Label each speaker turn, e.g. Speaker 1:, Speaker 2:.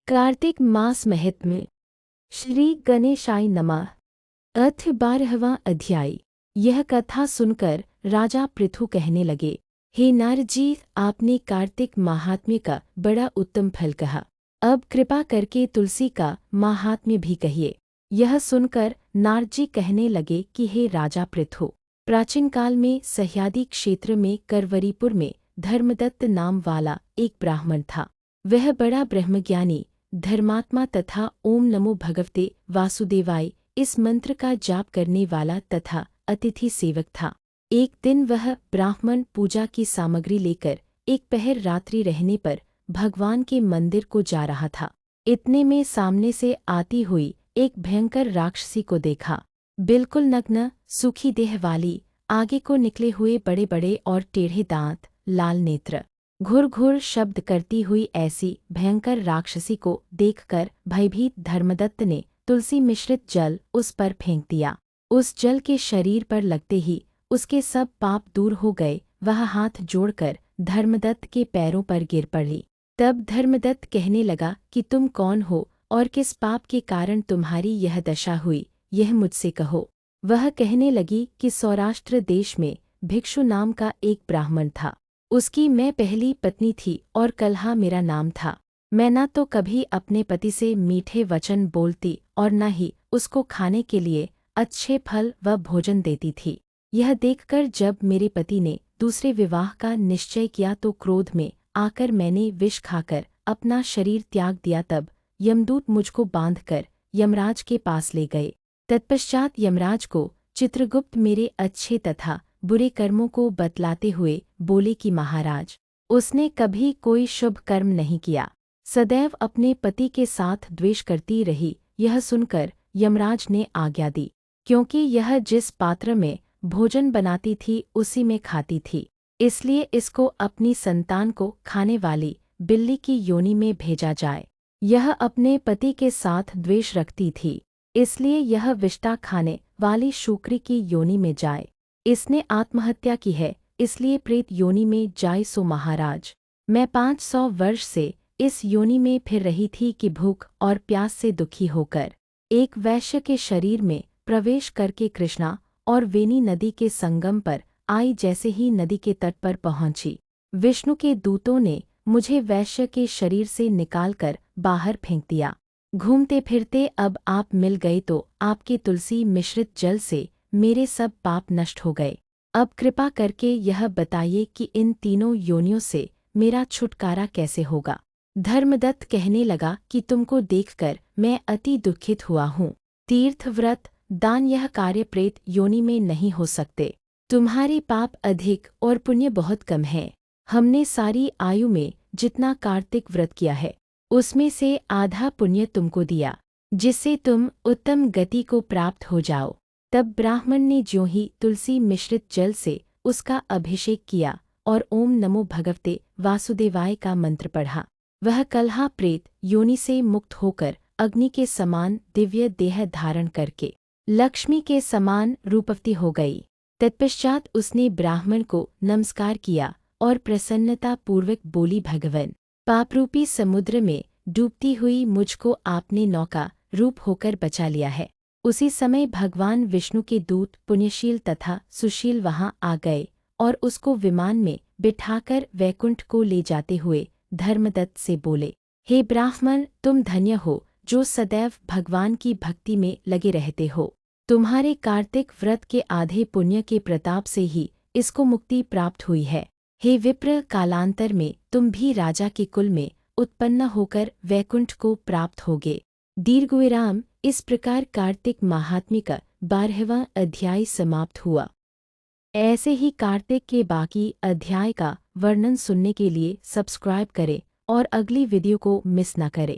Speaker 1: कार्तिक मास महत्म्य। श्री गणेशाय नमः। अथ 12वां अध्याय। यह कथा सुनकर राजा पृथु कहने लगे, हे नारद जी, आपने कार्तिक महात्म्य का बड़ा उत्तम फल कहा। अब कृपा करके तुलसी का महात्म्य भी कहिए। यह सुनकर नारद जी कहने लगे कि हे राजा पृथु, प्राचीन काल में सह्यादि क्षेत्र में करवरीपुर में धर्मदत्त नाम वाला एक ब्राह्मण था। वह बड़ा ब्रह्मज्ञानी, धर्मात्मा तथा ओम नमो भगवते वासुदेवाय इस मंत्र का जाप करने वाला तथा अतिथि सेवक था। एक दिन वह ब्राह्मण पूजा की सामग्री लेकर एक पहर रात्रि रहने पर भगवान के मंदिर को जा रहा था। इतने में सामने से आती हुई एक भयंकर राक्षसी को देखा। बिल्कुल नग्न, सूखी देह वाली, आगे को निकले हुए बड़े बड़े और टेढ़े दांत, लाल नेत्र, घुर घुर शब्द करती हुई ऐसी भयंकर राक्षसी को देखकर भयभीत धर्मदत्त ने तुलसी मिश्रित जल उस पर फेंक दिया। उस जल के शरीर पर लगते ही उसके सब पाप दूर हो गए। वह हाथ जोड़कर धर्मदत्त के पैरों पर गिर पड़ी। तब धर्मदत्त कहने लगा कि तुम कौन हो और किस पाप के कारण तुम्हारी यह दशा हुई, यह मुझसे कहो। वह कहने लगी कि सौराष्ट्र देश में भिक्षु नाम का एक ब्राह्मण था। उसकी मैं पहली पत्नी थी और कल्हा मेरा नाम था। मैं न तो कभी अपने पति से मीठे वचन बोलती और न ही उसको खाने के लिए अच्छे फल व भोजन देती थी। यह देखकर जब मेरे पति ने दूसरे विवाह का निश्चय किया तो क्रोध में आकर मैंने विष खाकर अपना शरीर त्याग दिया। तब यमदूत मुझको बांधकर यमराज के पास ले गए। तत्पश्चात यमराज को चित्रगुप्त मेरे अच्छे तथा बुरे कर्मों को बतलाते हुए बोले कि महाराज, उसने कभी कोई शुभ कर्म नहीं किया, सदैव अपने पति के साथ द्वेष करती रही। यह सुनकर यमराज ने आज्ञा दी, क्योंकि यह जिस पात्र में भोजन बनाती थी उसी में खाती थी, इसलिए इसको अपनी संतान को खाने वाली बिल्ली की योनि में भेजा जाए। यह अपने पति के साथ द्वेष रखती थी, इसलिए यह विष्टा खाने वाली शूकरी की योनि में जाए। इसने आत्महत्या की है, इसलिए प्रेत योनि में जाए। सो महाराज, मैं 500 वर्ष से इस योनि में फिर रही थी कि भूख और प्यास से दुखी होकर एक वैश्य के शरीर में प्रवेश करके कृष्णा और वेनी नदी के संगम पर आई। जैसे ही नदी के तट पर पहुंची, विष्णु के दूतों ने मुझे वैश्य के शरीर से निकालकर बाहर फेंक दिया। घूमते फिरते अब आप मिल गए तो आपके तुलसी मिश्रित जल से मेरे सब पाप नष्ट हो गए। अब कृपा करके यह बताइए कि इन तीनों योनियों से मेरा छुटकारा कैसे होगा। धर्मदत्त कहने लगा कि तुमको देखकर मैं अति दुखित हुआ हूँ। तीर्थ, व्रत, दान यह कार्य प्रेत योनि में नहीं हो सकते। तुम्हारे पाप अधिक और पुण्य बहुत कम है। हमने सारी आयु में जितना कार्तिक व्रत किया है उसमें से आधा पुण्य तुमको दिया, जिससे तुम उत्तम गति को प्राप्त हो जाओ। तब ब्राह्मण ने ज्यों ही तुलसी मिश्रित जल से उसका अभिषेक किया और ओम नमो भगवते वासुदेवाय का मंत्र पढ़ा, वह कल्हा प्रेत योनि से मुक्त होकर अग्नि के समान दिव्य देह धारण करके लक्ष्मी के समान रूपवती हो गई। तत्पश्चात उसने ब्राह्मण को नमस्कार किया और प्रसन्नता पूर्वक बोली, भगवन, पापरूपी समुद्र में डूबती हुई मुझको आपने नौका रूप होकर बचा लिया है। उसी समय भगवान विष्णु के दूत पुण्यशील तथा सुशील वहां आ गए और उसको विमान में बिठाकर वैकुंठ को ले जाते हुए धर्मदत्त से बोले, हे ब्राह्मण, तुम धन्य हो जो सदैव भगवान की भक्ति में लगे रहते हो। तुम्हारे कार्तिक व्रत के आधे पुण्य के प्रताप से ही इसको मुक्ति प्राप्त हुई है। हे विप्र, कालांतर में तुम भी राजा के कुल में उत्पन्न होकर वैकुंठ को प्राप्त होगे। दीर्घविराम। इस प्रकार कार्तिक महात्म्य का 12वां अध्याय समाप्त हुआ। ऐसे ही कार्तिक के बाकी अध्याय का वर्णन सुनने के लिए सब्सक्राइब करें और अगली वीडियो को मिस न करें।